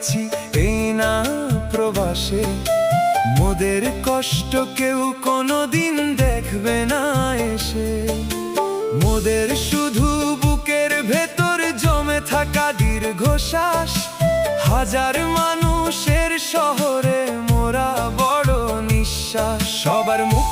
আছি এই না প্রবাসে। মোদের কষ্ট কেউ কোনোদিন দেখবে না এসে। মোদের শুধু বুকের ভেতর জমে থাকা দীর্ঘশ্বাস। হাজার মানুষের শহরে মোরা বড় নিঃশ্বাস। সবার মুখ